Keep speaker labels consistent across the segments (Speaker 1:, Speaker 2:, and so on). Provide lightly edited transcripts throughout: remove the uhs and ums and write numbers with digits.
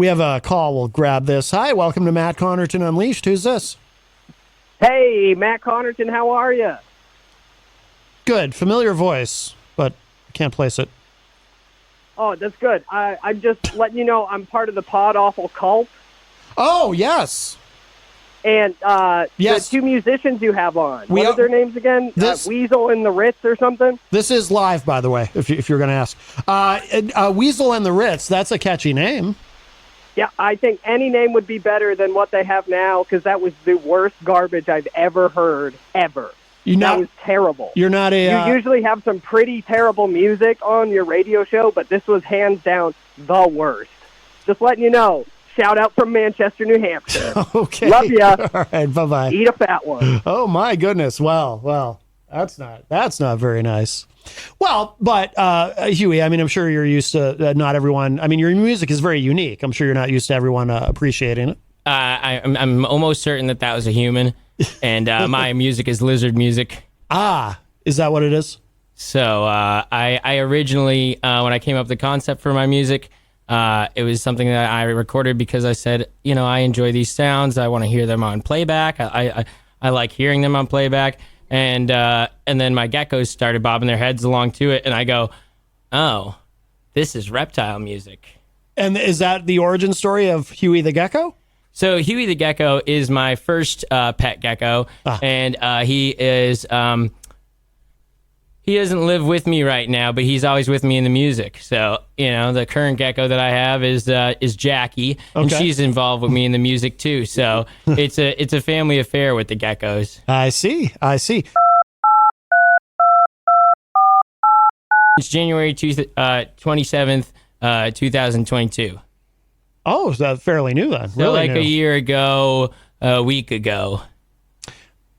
Speaker 1: We have a call. We'll grab this. Hi, welcome to Matt Connarton Unleashed. Who's this?
Speaker 2: Hey, Matt Connarton, how are you?
Speaker 1: Good. Familiar voice, but I can't place it.
Speaker 2: Oh, that's good. I'm just letting you know I'm part of the Pod Awful cult.
Speaker 1: Oh, yes.
Speaker 2: And
Speaker 1: yes.
Speaker 2: the two musicians you have on, what
Speaker 1: are
Speaker 2: their names again? Weasel and the Ritz or something?
Speaker 1: This is live, by the way, if you're going to ask. Weasel and the Ritz, that's a catchy name.
Speaker 2: Yeah, I think any name would be better than what they have now, because that was the worst garbage I've ever heard, ever. That was terrible.
Speaker 1: You're not a...
Speaker 2: You usually have some pretty terrible music on your radio show, but this was hands down the worst. Just letting you know. Shout out from Manchester, New Hampshire.
Speaker 1: Okay.
Speaker 2: Love ya.
Speaker 1: All right, bye-bye.
Speaker 2: Eat a fat one.
Speaker 1: Oh, my goodness. Well, that's not very nice. Well, but Huey, I mean, I'm sure you're used to not everyone. I mean, your music is very unique. I'm sure you're not used to everyone appreciating it.
Speaker 3: I'm almost certain that was a human, and my music is lizard music.
Speaker 1: Ah, is that what it is?
Speaker 3: So I originally, when I came up with the concept for my music, it was something that I recorded because I said, I enjoy these sounds. I want to hear them on playback. I like hearing them on playback. And then my geckos started bobbing their heads along to it, and I go, oh, this is reptile music.
Speaker 1: And is that the origin story of Huey the Gecko?
Speaker 3: So Huey the Gecko is my first pet gecko, and he is he doesn't live with me right now, but he's always with me in the music. So the current gecko that I have is Jackie, and she's involved with me in the music too. So it's a family affair with the geckos.
Speaker 1: I see.
Speaker 3: It's January 27th, 2022.
Speaker 1: Oh, so that's fairly new then.
Speaker 3: So
Speaker 1: really
Speaker 3: like
Speaker 1: new.
Speaker 3: a year ago, a week ago.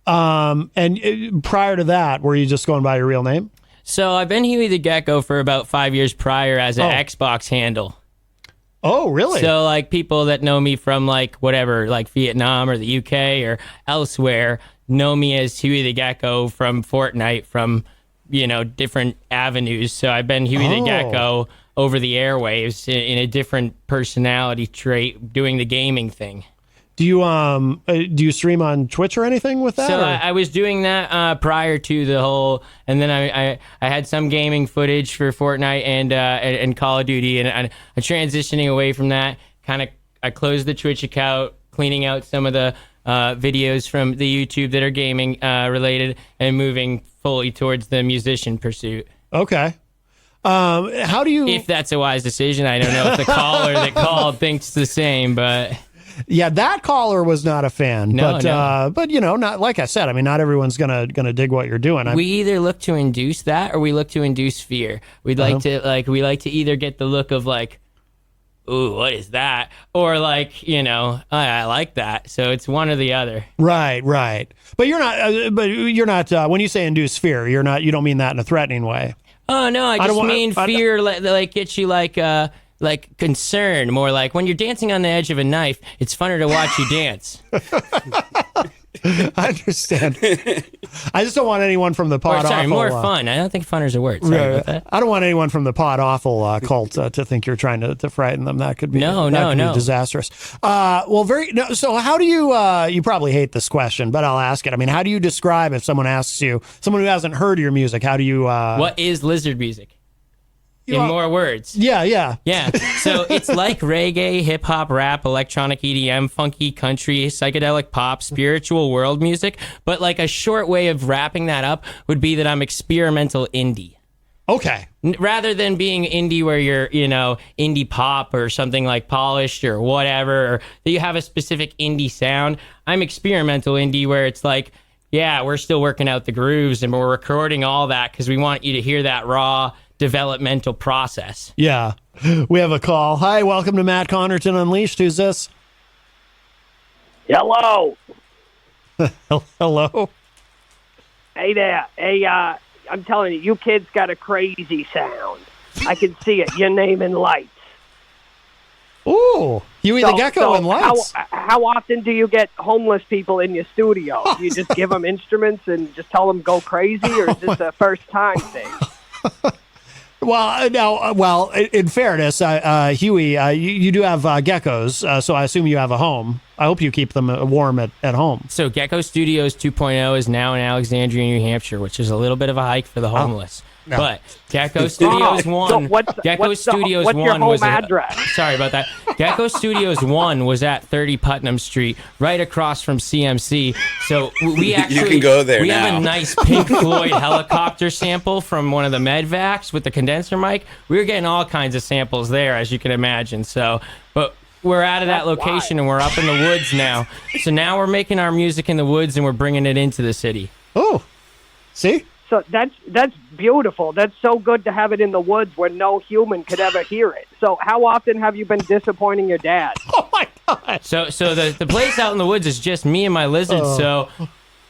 Speaker 1: And prior to that, were you just going by your real name?
Speaker 3: So I've been Huey the Gecko for about 5 years prior as an Xbox handle.
Speaker 1: Oh, really?
Speaker 3: So like people that know me from like whatever, like Vietnam or the UK or elsewhere, know me as Huey the Gecko from Fortnite, from different avenues. So I've been Huey the Gecko over the airwaves in a different personality trait, doing the gaming thing.
Speaker 1: Do you stream on Twitch or anything with that?
Speaker 3: So I was doing that prior to the whole, and then I had some gaming footage for Fortnite and Call of Duty, and I'm transitioning away from that. I closed the Twitch account, cleaning out some of the videos from the YouTube that are gaming related, and moving fully towards the musician pursuit.
Speaker 1: Okay. How do you?
Speaker 3: If that's a wise decision, I don't know if the caller that called thinks the same, but.
Speaker 1: Yeah, that caller was not a fan.
Speaker 3: No.
Speaker 1: But not like I said. I mean, not everyone's gonna dig what you're doing.
Speaker 3: We either look to induce that, or we look to induce fear. We'd like to either get the look of like, ooh, what is that? Or like, I like that. So it's one or the other.
Speaker 1: Right. But you're not. When you say induce fear, you're not. You don't mean that in a threatening way.
Speaker 3: Oh no, I just mean fear. Like gets you like concern, more like when you're dancing on the edge of a knife, it's funner to watch you dance.
Speaker 1: I understand. I just don't want anyone from the Pod Awful.
Speaker 3: More fun. I don't think fun is a word. Sorry about that.
Speaker 1: I don't want anyone from the Pod Awful cult to think you're trying to frighten them. That could be
Speaker 3: no.
Speaker 1: disastrous. So how do you? You probably hate this question, but I'll ask it. I mean, how do you describe if someone asks you, someone who hasn't heard your music? How do you?
Speaker 3: What is lizard music? In more words.
Speaker 1: Yeah.
Speaker 3: So it's like reggae, hip hop, rap, electronic EDM, funky, country, psychedelic pop, spiritual world music. But like a short way of wrapping that up would be that I'm experimental indie.
Speaker 1: Okay.
Speaker 3: Rather than being indie where you're, indie pop or something like polished or whatever, or that you have a specific indie sound, I'm experimental indie where it's like, yeah, we're still working out the grooves and we're recording all that because we want you to hear that raw developmental process.
Speaker 1: Yeah. We have a call. Hi, welcome to Matt Connarton Unleashed. Who's this?
Speaker 2: Hello.
Speaker 1: Hello.
Speaker 2: Hey there. Hey, I'm telling you kids got a crazy sound. I can see it. Your name and lights.
Speaker 1: Ooh, Huey the Gecko and lights.
Speaker 2: How often do you get homeless people in your studio? Do you just give them instruments and just tell them go crazy, or is this a first time thing?
Speaker 1: Well, now, in fairness, Huey, you do have geckos, so I assume you have a home. I hope you keep them warm at home.
Speaker 3: So Gecko Studios 2.0 is now in Alexandria, New Hampshire, which is a little bit of a hike for the homeless.
Speaker 1: No.
Speaker 3: But Gecko Studios 1,
Speaker 2: So what's
Speaker 3: Studios
Speaker 2: your
Speaker 3: 1
Speaker 2: home
Speaker 3: was
Speaker 2: address?
Speaker 3: Sorry about that. Gecko Studios 1 was at 30 Putnam Street, right across from CMC. So we actually
Speaker 4: You can go there
Speaker 3: we
Speaker 4: now.
Speaker 3: have a nice Pink Floyd helicopter sample from one of the medvacs with the condenser mic. We were getting all kinds of samples there, as you can imagine. So, but we're out of that location and we're up in the woods now. So now we're making our music in the woods and we're bringing it into the city.
Speaker 1: Oh, see?
Speaker 2: So that's beautiful. That's so good to have it in the woods where no human could ever hear it. So how often have you been disappointing your dad?
Speaker 1: Oh my God!
Speaker 3: So the place out in the woods is just me and my lizard. So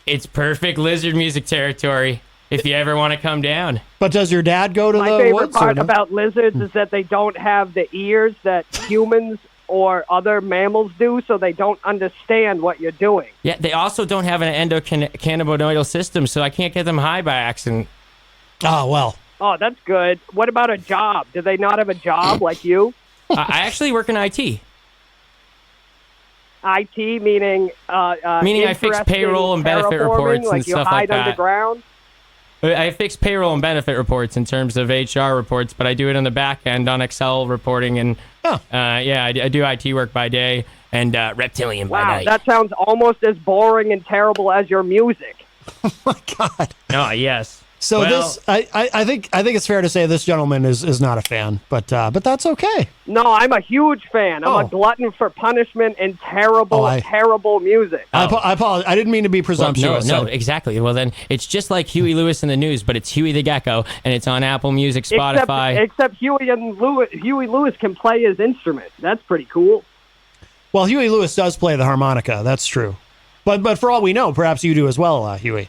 Speaker 3: it's perfect lizard music territory if you ever want to come down.
Speaker 1: But does your dad go to
Speaker 2: My
Speaker 1: the
Speaker 2: favorite
Speaker 1: woods?
Speaker 2: part about lizards is that they don't have the ears that humans or other mammals do, so they don't understand what you're doing.
Speaker 3: Yeah, they also don't have an endocannabinoidal system, so I can't get them high by accident.
Speaker 1: Oh well.
Speaker 2: Oh, that's good. What about a job? Do they not have a job like you?
Speaker 3: I actually work in IT.
Speaker 2: IT meaning
Speaker 3: Meaning I fix
Speaker 2: interesting
Speaker 3: payroll and benefit
Speaker 2: terraforming,
Speaker 3: reports and
Speaker 2: like you
Speaker 3: stuff
Speaker 2: hide
Speaker 3: like that.
Speaker 2: underground.
Speaker 3: I fix payroll and benefit reports in terms of HR reports, but I do it on the back end on Excel reporting. And I do IT work by day and reptilian by
Speaker 2: Wow,
Speaker 3: night.
Speaker 2: that sounds almost as boring and terrible as your music.
Speaker 1: Oh my God.
Speaker 3: Oh, yes.
Speaker 1: So
Speaker 3: Well-
Speaker 1: this, I think it's fair to say this gentleman is not a fan, but that's okay.
Speaker 2: No, I'm a huge fan. I'm
Speaker 1: Oh.
Speaker 2: a glutton for punishment and terrible,
Speaker 1: Oh,
Speaker 2: terrible music.
Speaker 1: I apologize. I didn't mean to be
Speaker 3: Well,
Speaker 1: presumptuous.
Speaker 3: no, exactly. Well, then it's just like Huey Lewis in the news, but it's Huey the Gecko, and it's on Apple Music, Spotify.
Speaker 2: Except Huey Lewis can play his instrument. That's pretty cool.
Speaker 1: Well, Huey Lewis does play the harmonica. That's true. But for all we know, perhaps you do as well, Huey.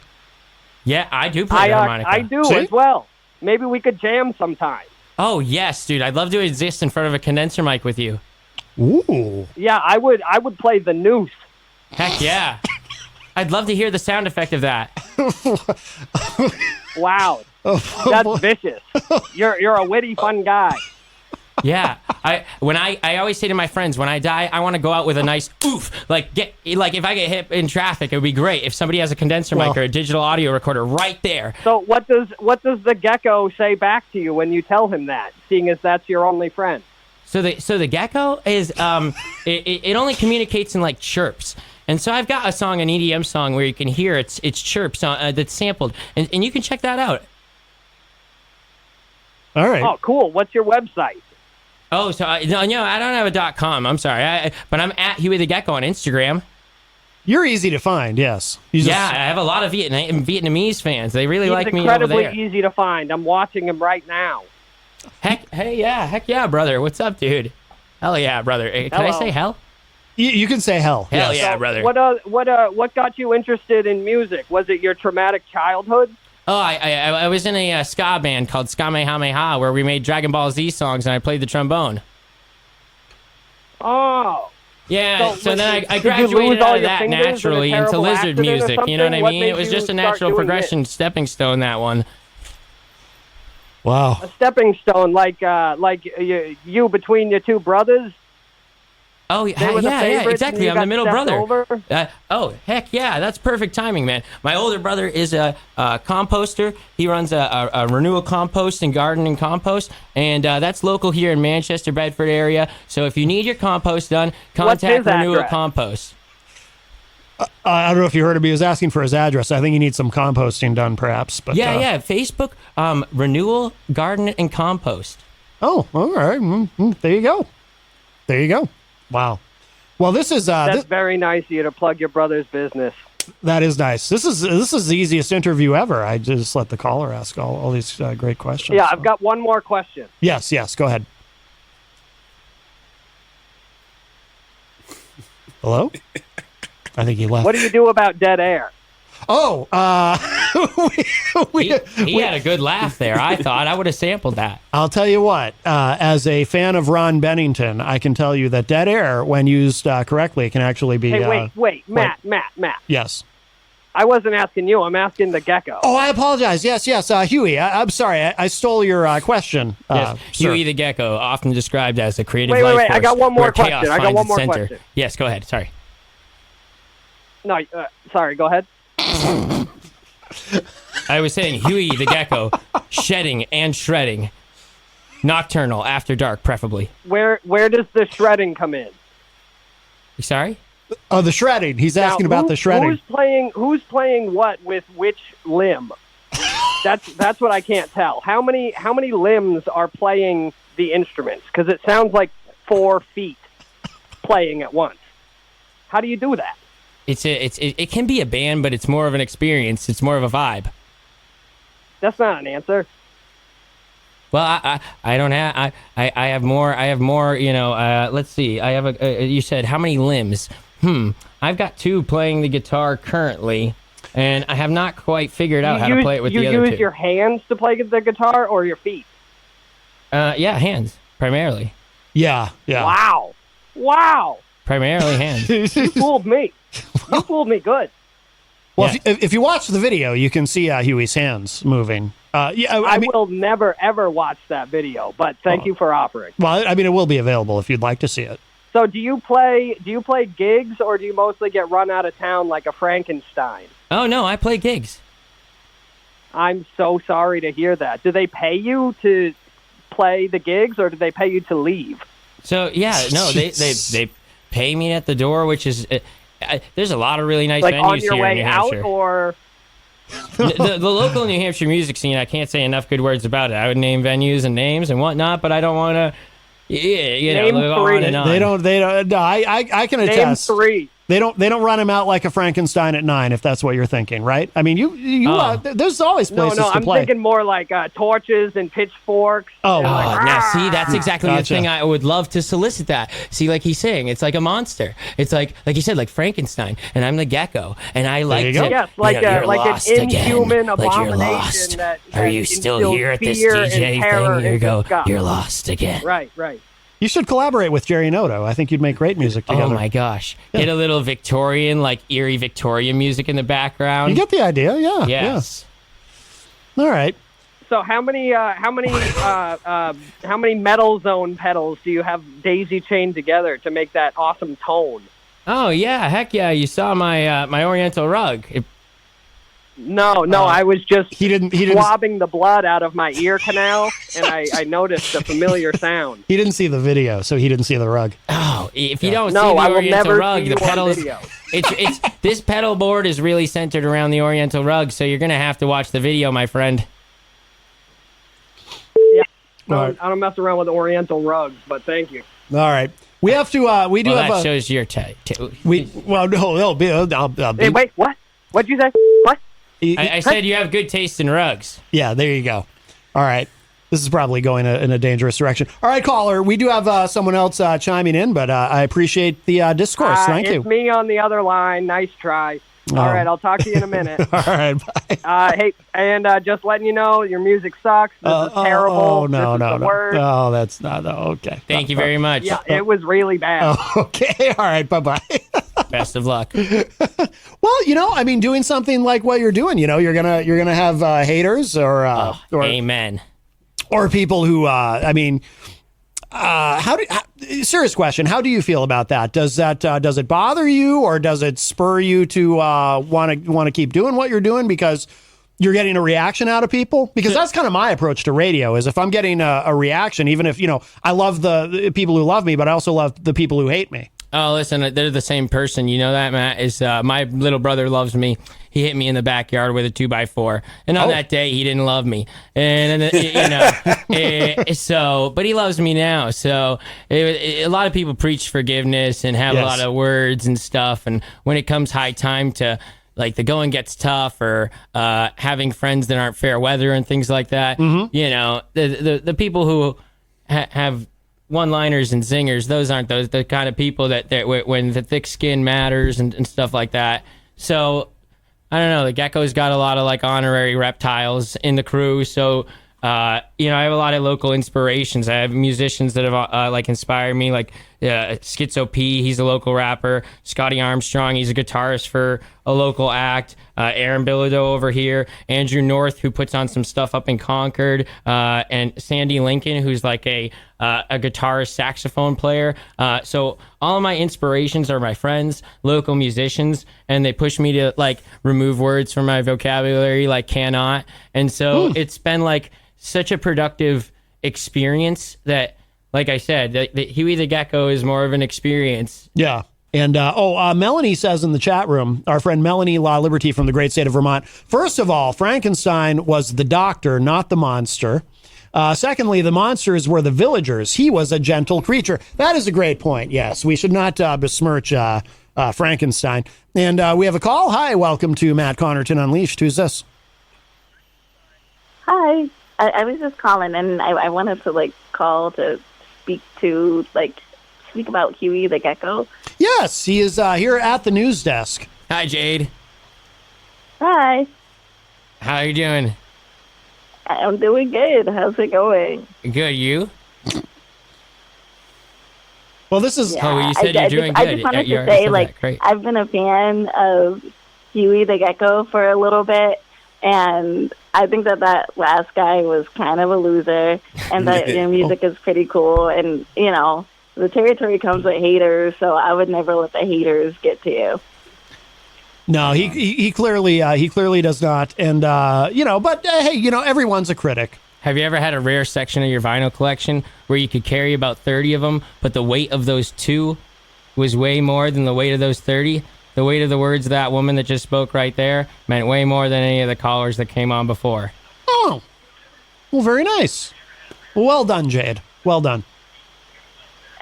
Speaker 3: Yeah, I do play the harmonica.
Speaker 2: I do
Speaker 1: See?
Speaker 2: as well. Maybe we could jam sometime.
Speaker 3: Oh, yes, dude. I'd love to exist in front of a condenser mic with you.
Speaker 1: Ooh.
Speaker 2: Yeah, I would play the noose.
Speaker 3: Heck yeah. I'd love to hear the sound effect of that.
Speaker 2: Wow. That's vicious. You're a witty, fun guy.
Speaker 3: Yeah. I always say to my friends, when I die, I want to go out with a nice oof. Like if I get hit in traffic, it would be great if somebody has a condenser mic or a digital audio recorder right there.
Speaker 2: So what does the gecko say back to you when you tell him that, seeing as that's your only friend?
Speaker 3: So the gecko is it only communicates in like chirps. And so I've got a song, an EDM song, where you can hear its chirps that's sampled, and you can check that out.
Speaker 1: All right.
Speaker 2: Oh, cool. What's your website?
Speaker 3: Oh, so I don't have a .com. I'm sorry, but I'm at Huey the Gecko on Instagram.
Speaker 1: You're easy to find, yes. You just-
Speaker 3: Yeah, I have a lot of Vietnamese fans. They really like
Speaker 2: He's
Speaker 3: me over
Speaker 2: incredibly
Speaker 3: there.
Speaker 2: easy to find. I'm watching him right now.
Speaker 3: Heck yeah, brother. What's up, dude? Hell yeah, brother. Can I
Speaker 2: Hello.
Speaker 3: say hell?
Speaker 1: You can say hell.
Speaker 3: Hell
Speaker 1: yes.
Speaker 3: yeah, brother.
Speaker 2: What got you interested in music? Was it your traumatic childhood?
Speaker 3: Oh, I was in a ska band called Skamehameha where we made Dragon Ball Z songs and I played the trombone.
Speaker 2: Oh.
Speaker 3: Yeah, so then I
Speaker 2: did you lose
Speaker 3: graduated
Speaker 2: all
Speaker 3: out of
Speaker 2: your
Speaker 3: that
Speaker 2: fingers in a
Speaker 3: naturally into
Speaker 2: terrible
Speaker 3: lizard
Speaker 2: accident or
Speaker 3: music. You know what I
Speaker 2: something? What
Speaker 3: mean? It
Speaker 2: made
Speaker 3: was
Speaker 2: you
Speaker 3: just a
Speaker 2: start
Speaker 3: natural
Speaker 2: doing
Speaker 3: progression, stepping stone, that one.
Speaker 1: Wow.
Speaker 2: A stepping stone, like you between your two brothers.
Speaker 3: Oh,
Speaker 2: They were the
Speaker 3: yeah,
Speaker 2: favorites
Speaker 3: exactly.
Speaker 2: and you
Speaker 3: I'm the
Speaker 2: got
Speaker 3: middle
Speaker 2: stepped
Speaker 3: brother.
Speaker 2: over?
Speaker 3: Oh, heck yeah. That's perfect timing, man. My older brother is a composter. He runs a renewal compost and garden and compost, and that's local here in Manchester, Bedford area. So if you need your compost done, contact
Speaker 2: his
Speaker 3: Renewal
Speaker 2: address?
Speaker 3: Compost.
Speaker 1: I don't know if you heard him. He was asking for his address. I think he needs some composting done, perhaps. But
Speaker 3: Yeah. Facebook, Renewal Garden and Compost.
Speaker 1: Oh, all right. There you go. There you go. Wow. Well, this is
Speaker 2: That's very nice of you to plug your brother's business.
Speaker 1: that is nice. This is the easiest interview ever. I just let the caller ask all these great questions.
Speaker 2: Yeah,
Speaker 1: so.
Speaker 2: I've got one more question.
Speaker 1: Yes. Go ahead. Hello? I think he left.
Speaker 2: What do you do about dead air?
Speaker 1: Oh,
Speaker 3: He had a good laugh there. I thought I would have sampled that.
Speaker 1: I'll tell you what, as a fan of Ron Bennington, I can tell you that dead air, when used correctly, can actually be...
Speaker 2: Hey, wait,
Speaker 1: what?
Speaker 2: Matt.
Speaker 1: Yes.
Speaker 2: I wasn't asking you. I'm asking the gecko.
Speaker 1: Oh, I apologize. Yes. Huey, I'm sorry. I stole your question.
Speaker 3: Yes.
Speaker 1: Sir.
Speaker 3: Huey the Gecko, often described as a creative
Speaker 2: Wait.
Speaker 3: life force
Speaker 2: I got one more
Speaker 3: where chaos
Speaker 2: question. I got
Speaker 3: finds
Speaker 2: one
Speaker 3: its
Speaker 2: more
Speaker 3: center.
Speaker 2: question.
Speaker 3: Yes, go ahead. Sorry.
Speaker 2: No, sorry. Go ahead.
Speaker 3: I was saying Huey the Gecko, shedding and shredding. Nocturnal, after dark, preferably.
Speaker 2: Where does the shredding come in?
Speaker 3: Sorry?
Speaker 1: Oh, the shredding. He's asking
Speaker 2: Now,
Speaker 1: about the shredding.
Speaker 2: Who's playing what with which limb? That's what I can't tell. How many limbs are playing the instruments? Because it sounds like 4 feet playing at once. How do you do that?
Speaker 3: It can be a band, but it's more of an experience. It's more of a vibe.
Speaker 2: That's not an answer.
Speaker 3: Well, I don't have I have more. You know, let's see. I have you said how many limbs? I've got 2 playing the guitar currently, and I have not quite figured out how to play it with the other 2.
Speaker 2: You use your hands to play the guitar or your feet?
Speaker 3: Yeah, hands primarily.
Speaker 1: Yeah.
Speaker 2: Wow.
Speaker 3: Primarily hands.
Speaker 2: You fooled me. You fooled me good.
Speaker 1: Well,
Speaker 3: Yeah.
Speaker 1: if you watch the video, you can see Huey's hands moving.
Speaker 2: I will never ever watch that video, but thank you for offering.
Speaker 1: Well, I mean, it will be available if you'd like to see it.
Speaker 2: So do you play gigs, or do you mostly get run out of town like a Frankenstein?
Speaker 3: Oh no, I play gigs.
Speaker 2: I'm so sorry to hear that. Do they pay you to play the gigs, or do they pay you to leave?
Speaker 3: So yeah, no, they pay me at the door, which is there's a lot of really nice
Speaker 2: Like
Speaker 3: venues
Speaker 2: on your
Speaker 3: here in
Speaker 2: way
Speaker 3: New
Speaker 2: out,
Speaker 3: Hampshire.
Speaker 2: or
Speaker 3: the local New Hampshire music scene, I can't say enough good words about it. I would name venues and names and whatnot, but I don't want to.
Speaker 2: Name
Speaker 3: go
Speaker 2: 3.
Speaker 3: on and on.
Speaker 1: They don't. No, I can
Speaker 2: name
Speaker 1: attest.
Speaker 2: 3.
Speaker 1: They don't run him out like a Frankenstein at 9, if that's what you're thinking, right? I mean, there's always places
Speaker 2: No,
Speaker 1: to
Speaker 2: I'm
Speaker 1: play.
Speaker 2: thinking more like torches and pitchforks.
Speaker 1: Oh,
Speaker 2: and like,
Speaker 3: now see, that's exactly the
Speaker 1: Gotcha.
Speaker 3: thing. I would love to solicit that. See, like he's saying, it's like a monster. It's like you said, like Frankenstein, and I'm the gecko, and I like
Speaker 1: you go.
Speaker 3: to.
Speaker 2: Yes, like
Speaker 3: you're
Speaker 2: like
Speaker 3: lost
Speaker 2: an
Speaker 3: again.
Speaker 2: inhuman
Speaker 3: Like you're
Speaker 2: abomination
Speaker 3: lost.
Speaker 2: that
Speaker 3: Are you still
Speaker 2: instills
Speaker 3: here at this
Speaker 2: fear
Speaker 3: DJ
Speaker 2: and terror
Speaker 3: thing? You
Speaker 2: and
Speaker 3: go.
Speaker 2: disgust.
Speaker 3: You're lost again.
Speaker 2: Right.
Speaker 1: You should collaborate with Jerry Noto. I think you'd make great music together.
Speaker 3: Oh my gosh! Get a little Victorian, like eerie Victorian music in the background.
Speaker 1: You get the idea, yeah.
Speaker 3: Yes.
Speaker 1: Yeah. All right.
Speaker 2: So how many metal zone pedals do you have daisy chained together to make that awesome tone?
Speaker 3: Oh yeah, heck yeah! You saw my my Oriental rug.
Speaker 2: No, I was just
Speaker 1: He didn't
Speaker 2: swabbing the blood out of my ear canal, and I noticed a familiar sound.
Speaker 1: He didn't see the video, so he didn't see the rug.
Speaker 3: Oh, if you don't
Speaker 2: No,
Speaker 3: see the
Speaker 2: I will
Speaker 3: Oriental
Speaker 2: never
Speaker 3: rug,
Speaker 2: see
Speaker 3: the
Speaker 2: you on
Speaker 3: pedals.
Speaker 2: video.
Speaker 3: It's this pedal board is really centered around the Oriental rug, so you're gonna have to watch the video, my friend.
Speaker 2: Yeah,
Speaker 1: Right.
Speaker 2: I don't mess around with Oriental rugs, but thank you.
Speaker 1: All right. We have to. We do
Speaker 3: Well,
Speaker 1: have
Speaker 3: that
Speaker 1: a.
Speaker 3: shows your
Speaker 1: Well, no. I'll be,
Speaker 2: Hey, wait, what? What'd you say? What?
Speaker 3: I said you have good taste in rugs.
Speaker 1: Yeah, there you go. All right. This is probably going in a dangerous direction. All right, caller. We do have someone else chiming in, but I appreciate the discourse. Thank you.
Speaker 2: It's me on the other line. Nice try.
Speaker 1: Oh.
Speaker 2: All right, I'll talk to you in a minute.
Speaker 1: All right. Bye.
Speaker 2: Hey, and just letting you know, your music sucks. This is terrible.
Speaker 1: Oh, no,
Speaker 2: this is
Speaker 1: no,
Speaker 2: the
Speaker 1: no.
Speaker 2: worst.
Speaker 1: Oh, that's not. Okay.
Speaker 3: Thank you very much.
Speaker 2: Yeah, it was really bad.
Speaker 1: Oh, okay. All right. Bye-bye.
Speaker 3: Best of luck.
Speaker 1: Well, I mean, doing something like what you're doing, you're gonna have haters or
Speaker 3: Amen.
Speaker 1: or people who, serious question. How do you feel about that? Does it bother you, or does it spur you to want to keep doing what you're doing because you're getting a reaction out of people? Because that's kind of my approach to radio, is if I'm getting a reaction, even if, I love the people who love me, but I also love the people who hate me.
Speaker 3: Oh, listen, they're the same person. You know that, Matt? Is my little brother loves me. He hit me in the backyard with a 2x4, and on that day he didn't love me, and but he loves me now. So a lot of people preach forgiveness and have a lot of words and stuff, and when it comes high time to, like, the going gets tough, or having friends that aren't fair weather and things like that, the people who have one-liners and zingers, those aren't the kind of people that when the thick skin matters and stuff like that. So I don't know, the Gecko's got a lot of like honorary reptiles in the crew, so I have a lot of local inspirations. I have musicians that have like inspired me, like Schizo P, he's a local rapper. Scotty Armstrong, he's a guitarist for a local act. Aaron Bilodeau over here. Andrew North, who puts on some stuff up in Concord. And Sandy Lincoln, who's like a guitarist, saxophone player. So all of my inspirations are my friends, local musicians, and they push me to like remove words from my vocabulary, like cannot. And so it's been like such a productive experience that, like I said, the Huey the Gecko is more of an experience.
Speaker 1: Yeah. And, Melanie says in the chat room, our friend Melanie La Liberty from the great state of Vermont, first of all, Frankenstein was the doctor, not the monster. Secondly, the monsters were the villagers. He was a gentle creature. That is a great point. Yes, we should not besmirch Frankenstein. And we have a call. Hi, welcome to Matt Connarton Unleashed. Who's this?
Speaker 4: Hi. I was just calling, and I wanted to, call to speak about Huey the Gecko.
Speaker 1: Yes, he is here at the news desk.
Speaker 3: Hi, Jade.
Speaker 4: Hi.
Speaker 3: How are you doing?
Speaker 4: I'm doing good. How's it going?
Speaker 3: Good, you?
Speaker 1: Well, this is...
Speaker 4: Yeah,
Speaker 3: you said you're doing good.
Speaker 4: I just wanted
Speaker 3: You
Speaker 4: to say,
Speaker 3: already said that. Great.
Speaker 4: I've been a fan of Huey the Gecko for a little bit, and I think that last guy was kind of a loser, and that your music is pretty cool, and, the territory comes with haters, so I would never let the haters get to you.
Speaker 1: No, he clearly does not. And, but hey, everyone's a critic.
Speaker 3: Have you ever had a rare section of your vinyl collection where you could carry about 30 of them, but the weight of those 2 was way more than the weight of those 30? The weight of the words of that woman that just spoke right there meant way more than any of the callers that came on before.
Speaker 1: Oh, well, very nice. Well done, Jade. Well done.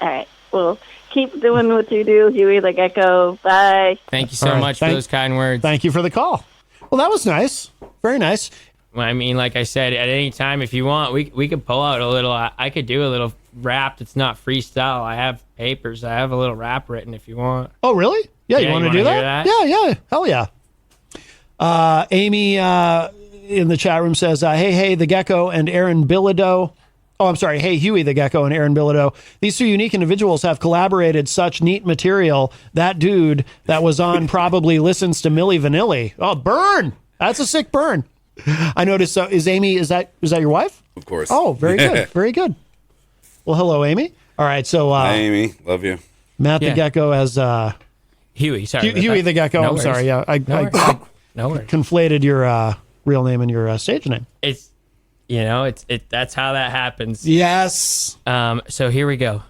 Speaker 4: All right. Well, keep doing what you do, Huey the Gecko. Bye.
Speaker 3: Thank you so much for those kind words.
Speaker 1: Thank you for the call. Well, that was nice. Very nice.
Speaker 3: I mean, like I said, at any time, if you want, we could pull out a little. I could do a little rap that's not freestyle. I have papers. I have a little rap written if you want.
Speaker 1: Oh, really? Yeah, you want to do that? Yeah. Hell yeah. Amy in the chat room says, hey, the Gecko and Aaron Bilodeau. Oh, I'm sorry. Hey, Huey the Gecko and Aaron Bilodeau. These 2 unique individuals have collaborated such neat material. That dude that was on probably listens to Milli Vanilli. Oh, burn. That's a sick burn. I noticed. Is Amy, is that your wife?
Speaker 5: Of course.
Speaker 1: Oh, very good. Very good. Well, hello, Amy. All right. So,
Speaker 5: hi, Amy. Love you.
Speaker 1: Matt the Gecko has,
Speaker 3: Huey, sorry.
Speaker 1: Huey the Gecko. I'm sorry. Yeah. I conflated your real name and your stage name.
Speaker 3: It's, that's how that happens.
Speaker 1: Yes.
Speaker 3: So here we go.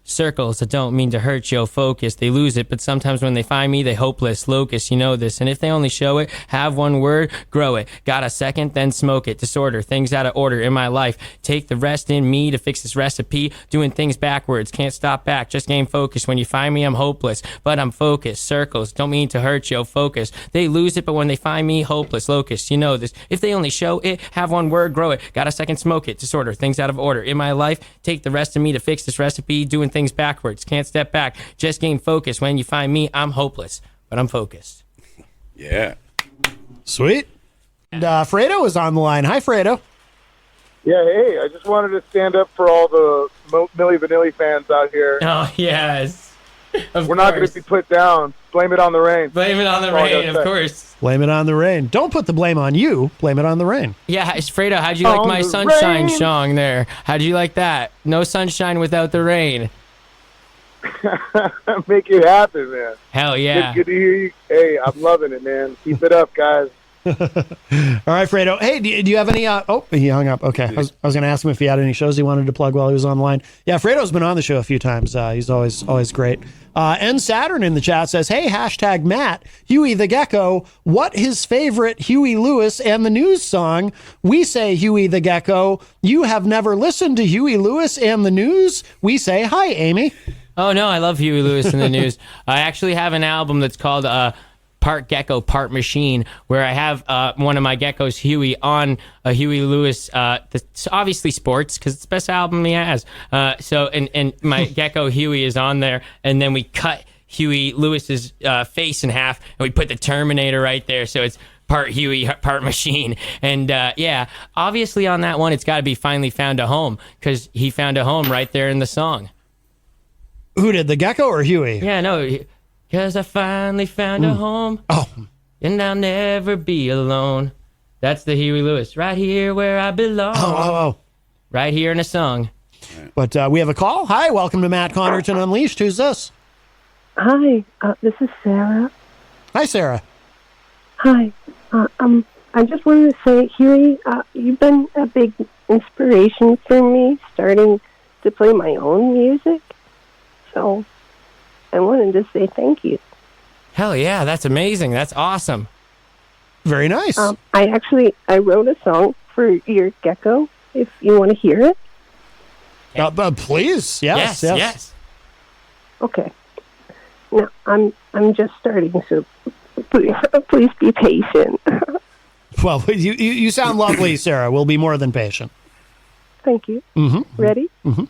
Speaker 3: Circles that don't mean to hurt your focus. They lose it, but sometimes when they find me, they hopeless. Locust, you know this. And if they only show it, have one word, grow it. Got a second, then smoke it. Disorder, things out of order in my life. Take the rest in me to fix this recipe. Doing things backwards, can't stop back. Just gain focus. When you find me, I'm hopeless, but I'm focused. Circles don't mean to hurt your focus. They lose it, but when they find me, hopeless. Locust, you know this. If they only show it, have one word, grow it. Got a second, smoke it. Disorder, things out of order in my life. Take the rest of me to fix this recipe. Doing things backwards, can't step back, just gain focus. When you find me, I'm hopeless, but I'm focused.
Speaker 5: Yeah.
Speaker 1: Sweet. And Fredo is on the line. Hi, Fredo.
Speaker 6: Yeah, hey, I just wanted to stand up for all the Milli Vanilli fans out here.
Speaker 3: Oh, yes.
Speaker 6: We're not going to be put down. Blame it on the rain.
Speaker 3: Blame it on the rain, of course.
Speaker 1: Blame it on the rain. Don't put the blame on you. Blame it on the rain.
Speaker 3: Yeah, Fredo, how'd you like my sunshine song there? How'd you like that? No sunshine without the rain.
Speaker 6: Make you happy, man.
Speaker 3: Hell yeah.
Speaker 6: Good to hear you. Hey, I'm loving it, man. Keep it up, guys.
Speaker 1: All right, Fredo. Hey, do you have any? Oh, he hung up. Okay. I was going to ask him if he had any shows he wanted to plug while he was online. Yeah, Fredo's been on the show a few times. He's always great. And Saturn in the chat says, hey, hashtag Matt, Huey the Gecko, what his favorite Huey Lewis and the News song? We say Huey the Gecko. You have never listened to Huey Lewis and the News? We say, hi, Amy.
Speaker 3: Oh, no, I love Huey Lewis and the News. I actually have an album that's called Part Gecko, Part Machine, where I have one of my geckos, Huey, on a Huey Lewis, that's obviously sports, because it's the best album he has. And my gecko, Huey, is on there, and then we cut Huey Lewis's face in half, and we put the Terminator right there, so it's part Huey, part machine. And yeah, obviously on that one, it's got to be Finally Found a Home, because he found a home right there in the song.
Speaker 1: Who did, the Gecko or Huey?
Speaker 3: Yeah, no, because I finally found a home.
Speaker 1: Oh,
Speaker 3: And I'll never be alone. That's the Huey Lewis. Right here where I belong.
Speaker 1: oh.
Speaker 3: Right here in a song.
Speaker 1: But we have a call. Hi, welcome to Matt Connarton Unleashed. Who's this?
Speaker 7: Hi, this is Sarah.
Speaker 1: Hi, Sarah.
Speaker 7: Hi. I just wanted to say, Huey, you've been a big inspiration for me starting to play my own music. So I wanted to say thank you.
Speaker 3: Hell yeah, that's amazing. That's awesome.
Speaker 1: Very nice.
Speaker 7: I wrote a song for your Gecko, if you want to hear it.
Speaker 1: Please. Yes.
Speaker 7: Okay. Now, I'm just starting, so please be patient.
Speaker 1: Well, you sound lovely, Sarah. We'll be more than patient.
Speaker 7: Thank you.
Speaker 1: Mm-hmm.
Speaker 7: Ready?
Speaker 1: Mm-hmm.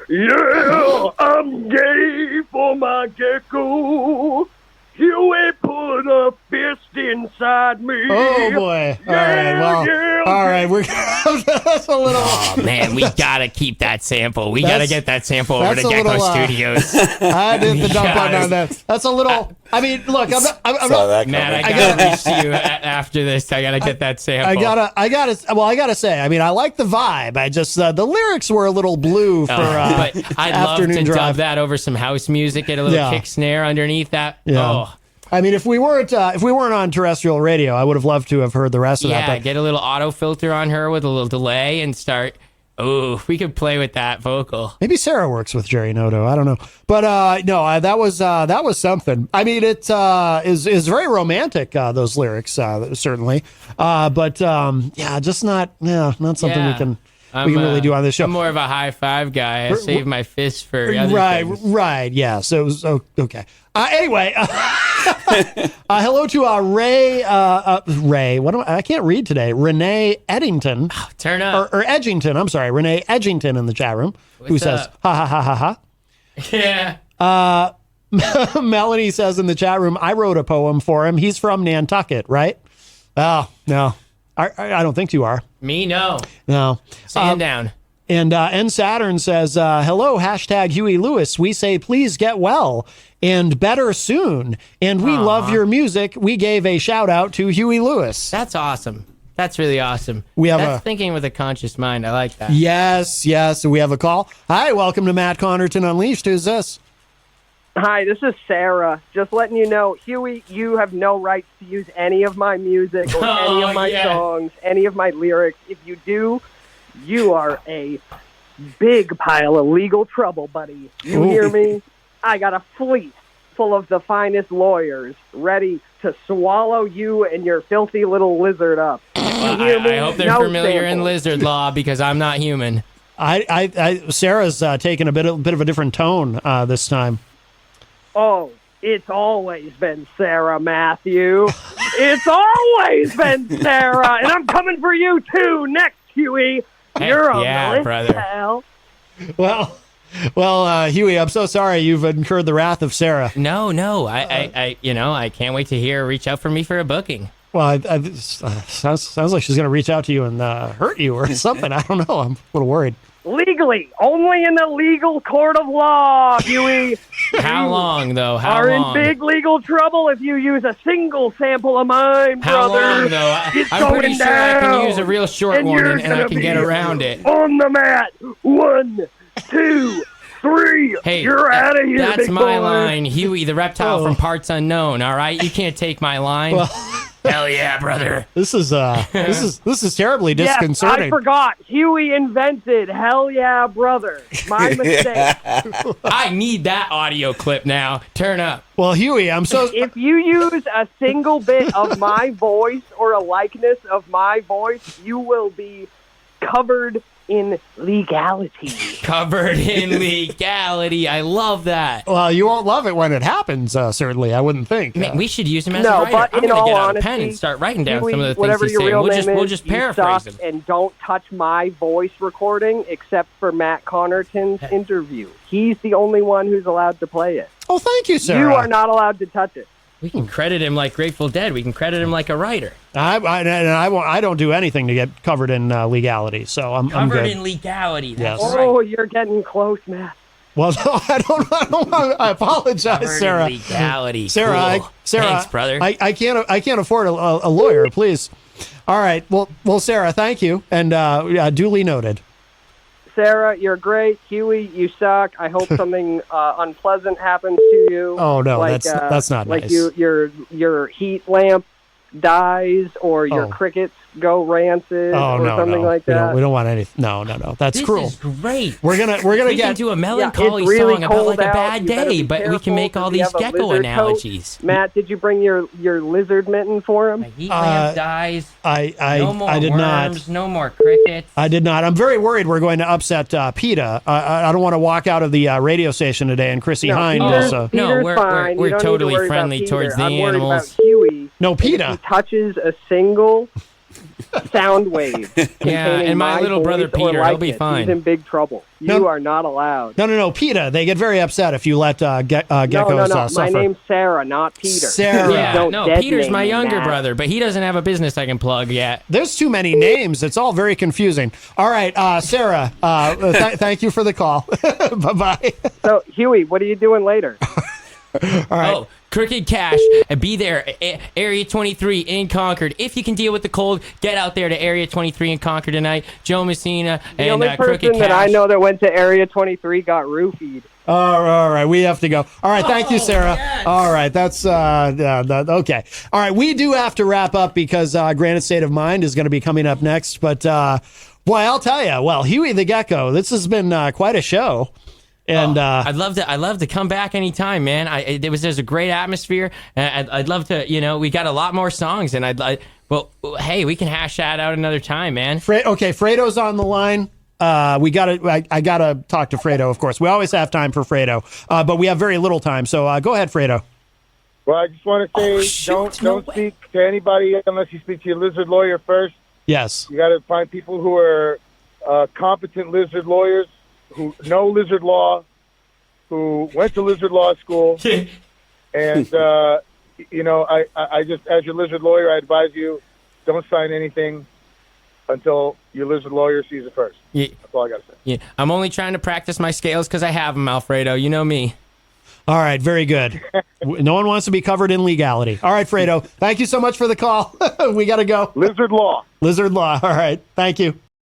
Speaker 6: Yeah, I'm gay for my gecko. Huey put a fist inside me.
Speaker 1: Oh boy! All right. We're that's a little.
Speaker 3: Oh man, we gotta keep that sample. We gotta get that sample over to Gecko Studios.
Speaker 1: I did the dump on that. That's a little. I mean, look, I'm not.
Speaker 3: Matt, I gotta reach to you after this. I gotta get that sample.
Speaker 1: I gotta say. I mean, I like the vibe. I just the lyrics were a little blue for.
Speaker 3: But I'd love to
Speaker 1: drive.
Speaker 3: dub that over some house music. Get a little kick snare underneath that.
Speaker 1: Yeah.
Speaker 3: Oh.
Speaker 1: I mean, if we weren't on terrestrial radio, I would have loved to have heard the rest of that.
Speaker 3: Yeah, get a little auto filter on her with a little delay and start. Oh, we could play with that vocal.
Speaker 1: Maybe Sarah works with Jerry Noto. I don't know, but no, that was something. I mean, it is very romantic. Those lyrics, certainly, but just not something we can really do on this show.
Speaker 3: I'm more of a high five guy. I save my fist for other things.
Speaker 1: Right. Yeah. So it was okay. Anyway, hello to Ray. Ray. I can't read today. Renee Eddington.
Speaker 3: Oh, turn up.
Speaker 1: Or Edgington. I'm sorry. Renee Edgington in the chat room. Who says, ha, ha, ha, ha, ha.
Speaker 3: Yeah.
Speaker 1: Melanie says in the chat room, I wrote a poem for him. He's from Nantucket, right? Oh, no. I don't think you are.
Speaker 3: Me, no.
Speaker 1: No.
Speaker 3: Stand down.
Speaker 1: And N Saturn says, hello, hashtag Huey Lewis. We say, please get well and better soon. And we love your music. We gave a shout out to Huey Lewis.
Speaker 3: That's awesome. That's really awesome.
Speaker 1: That's
Speaker 3: thinking with a conscious mind. I like that.
Speaker 1: Yes. We have a call. Hi, welcome to Matt Connarton Unleashed. Who's this?
Speaker 2: Hi, this is Sarah. Just letting you know, Huey, you have no rights to use any of my music or any of my songs, any of my lyrics. If you do, you are a big pile of legal trouble, buddy. You hear me? I got a fleet full of the finest lawyers ready to swallow you and your filthy little lizard up. You hear me?
Speaker 3: I hope they're familiar in lizard law because I'm not human.
Speaker 1: Sarah's taking a bit of a different tone this time.
Speaker 2: Oh, it's always been Sarah, Matthew. It's always been Sarah, and I'm coming for you too next, Huey. You're a
Speaker 3: brother.
Speaker 2: Pal.
Speaker 1: Well, Huey, I'm so sorry you've incurred the wrath of Sarah.
Speaker 3: No, I can't wait to hear her reach out for me for a booking.
Speaker 1: Well, sounds like she's going to reach out to you and hurt you or something. I don't know. I'm a little worried.
Speaker 2: Legally, only in the legal court of law, Huey.
Speaker 3: How long, though? How
Speaker 2: are
Speaker 3: long?
Speaker 2: In big legal trouble if you use a single sample of mine,
Speaker 3: How
Speaker 2: brother.
Speaker 3: long, though?
Speaker 2: It's
Speaker 3: I'm pretty
Speaker 2: going
Speaker 3: sure I can
Speaker 2: down.
Speaker 3: use a real short
Speaker 2: And
Speaker 3: one,
Speaker 2: you're
Speaker 3: and I
Speaker 2: gonna
Speaker 3: can get
Speaker 2: be
Speaker 3: around it.
Speaker 2: On the mat. 1, 2, 3.
Speaker 3: Hey,
Speaker 2: you're out of here,
Speaker 3: that's
Speaker 2: big
Speaker 3: my
Speaker 2: boy.
Speaker 3: line. Huey, the reptile from Parts Unknown, all right? You can't take my line. Hell yeah, brother.
Speaker 1: This is terribly disconcerting.
Speaker 2: Yes, I forgot. Huey invented "Hell Yeah, Brother." My mistake.
Speaker 3: I need that audio clip now. Turn up.
Speaker 1: Well, Huey,
Speaker 2: If you use a single bit of my voice or a likeness of my voice, you will be covered in legality.
Speaker 3: Covered in legality. I love that.
Speaker 1: Well, you won't love it when it happens, certainly, I wouldn't think.
Speaker 3: Man, we should use him as
Speaker 2: No,
Speaker 3: a writer.
Speaker 2: but
Speaker 3: I'm
Speaker 2: in
Speaker 3: going to
Speaker 2: all
Speaker 3: get out
Speaker 2: honesty,
Speaker 3: a pen and start writing down
Speaker 2: Huey,
Speaker 3: some of the things
Speaker 2: whatever
Speaker 3: he's
Speaker 2: your
Speaker 3: saying.
Speaker 2: real
Speaker 3: We'll
Speaker 2: name
Speaker 3: just
Speaker 2: is, you
Speaker 3: paraphrase
Speaker 2: suck
Speaker 3: him.
Speaker 2: and don't touch my voice recording except for Matt Connarton's interview. He's the only one who's allowed to play it.
Speaker 1: Oh, thank you, Sarah.
Speaker 2: You are not allowed to touch it.
Speaker 3: We can credit him like Grateful Dead. We can credit him like a writer.
Speaker 1: I don't do anything to get covered in legality, so I'm
Speaker 3: Covered
Speaker 1: good.
Speaker 3: in legality. That's
Speaker 1: Yes.
Speaker 3: right.
Speaker 2: Oh, you're getting close, Matt.
Speaker 1: Well, no, I don't. I apologize,
Speaker 3: Covered
Speaker 1: Sarah.
Speaker 3: in legality.
Speaker 1: Sarah,
Speaker 3: Cool.
Speaker 1: Sarah,
Speaker 3: Thanks, brother.
Speaker 1: I can't afford a lawyer, please. All right. Well, Sarah, thank you, and duly noted.
Speaker 2: Sarah, you're great. Huey, you suck. I hope something unpleasant happens to you.
Speaker 1: Oh no,
Speaker 2: like,
Speaker 1: that's not
Speaker 2: like
Speaker 1: nice.
Speaker 2: your heat lamp dies, or your
Speaker 1: Oh.
Speaker 2: crickets go rancid,
Speaker 1: Oh
Speaker 2: or
Speaker 1: no,
Speaker 2: something
Speaker 1: no,
Speaker 2: like that.
Speaker 1: we don't want anything. No. That's
Speaker 3: this
Speaker 1: cruel.
Speaker 3: is great.
Speaker 1: We're gonna
Speaker 3: We can
Speaker 1: get.
Speaker 3: do a melancholy
Speaker 2: it's really
Speaker 3: song about
Speaker 2: cold
Speaker 3: like a
Speaker 2: out.
Speaker 3: bad
Speaker 2: You better
Speaker 3: day,
Speaker 2: be
Speaker 3: but we
Speaker 2: careful,
Speaker 3: can make all
Speaker 2: 'cause we
Speaker 3: these
Speaker 2: have a
Speaker 3: gecko
Speaker 2: lizard coat.
Speaker 3: analogies.
Speaker 2: Matt, did you bring your lizard mitten for him?
Speaker 3: My heat lamp dies.
Speaker 1: I
Speaker 3: No more
Speaker 1: I did
Speaker 3: worms.
Speaker 1: not.
Speaker 3: No more crickets.
Speaker 1: I did not. I'm very worried we're going to upset PETA. I don't want to walk out of the radio station today and Chrissy Hine
Speaker 2: Peter's,
Speaker 1: is.
Speaker 3: No,
Speaker 2: Peter's
Speaker 3: we're-
Speaker 2: fine.
Speaker 3: we're
Speaker 2: You don't
Speaker 3: totally
Speaker 2: need to worry
Speaker 3: friendly
Speaker 2: about
Speaker 3: towards
Speaker 2: Peter.
Speaker 3: the
Speaker 2: I'm worried
Speaker 3: animals.
Speaker 2: about Huey.
Speaker 1: No,
Speaker 2: And
Speaker 1: PETA.
Speaker 2: If he touches a single sound wave.
Speaker 3: Yeah,
Speaker 2: containing
Speaker 3: and my little brother
Speaker 2: voice or
Speaker 3: Peter, he'll be
Speaker 2: likeness,
Speaker 3: fine.
Speaker 2: He's in big trouble. You
Speaker 1: No.
Speaker 2: are not allowed.
Speaker 1: No, PETA. They get very upset if you let geckos
Speaker 2: No.
Speaker 1: suffer.
Speaker 2: My name's Sarah, not Peter.
Speaker 1: Sarah.
Speaker 3: Yeah,
Speaker 2: Don't
Speaker 3: no,
Speaker 2: dead
Speaker 3: Peter's
Speaker 2: name
Speaker 3: my
Speaker 2: me,
Speaker 3: younger
Speaker 2: Matt.
Speaker 3: brother, but he doesn't have a business I can plug yet.
Speaker 1: There's too many names. It's all very confusing. All right, Sarah. Thank you for the call. Bye-bye.
Speaker 2: So, Huey, what are you doing later?
Speaker 1: All right.
Speaker 3: Oh, Crooked Cash, be there, Area 23 in Concord. If you can deal with the cold, get out there to Area 23 in Concord tonight. Joe Messina
Speaker 2: The
Speaker 3: and
Speaker 2: only
Speaker 3: Crooked
Speaker 2: person
Speaker 3: Cash.
Speaker 2: that I know that went to Area 23 got roofied.
Speaker 1: All right, we have to go. All right, thank you, Sarah.
Speaker 3: yes.
Speaker 1: All right, that's okay. All right, we do have to wrap up because Granite State of Mind is going to be coming up next. But boy, I'll tell you, well, Huey the Gecko, this has been quite a show. And
Speaker 3: I'd love to come back anytime, man. There's a great atmosphere. I'd love to, we got a lot more songs, and well, hey, we can hash that out another time, man.
Speaker 1: okay, Fredo's on the line. I gotta talk to Fredo, of course. We always have time for Fredo, but we have very little time. So go ahead, Fredo.
Speaker 6: Well, I just want to say, don't speak to anybody unless you speak to your lizard lawyer first.
Speaker 1: Yes.
Speaker 6: You got to find people who are competent lizard lawyers, who know lizard law, who went to lizard law school. And, I just, as your lizard lawyer, I advise you, don't sign anything until your lizard lawyer sees it first.
Speaker 3: Yeah.
Speaker 6: That's all I got to say.
Speaker 3: Yeah, I'm only trying to practice my scales because I have them, Alfredo. You know me.
Speaker 1: All right, very good. No one wants to be covered in legality. All right, Fredo, thank you so much for the call. We got to go.
Speaker 6: Lizard law.
Speaker 1: Lizard law. All right, thank you.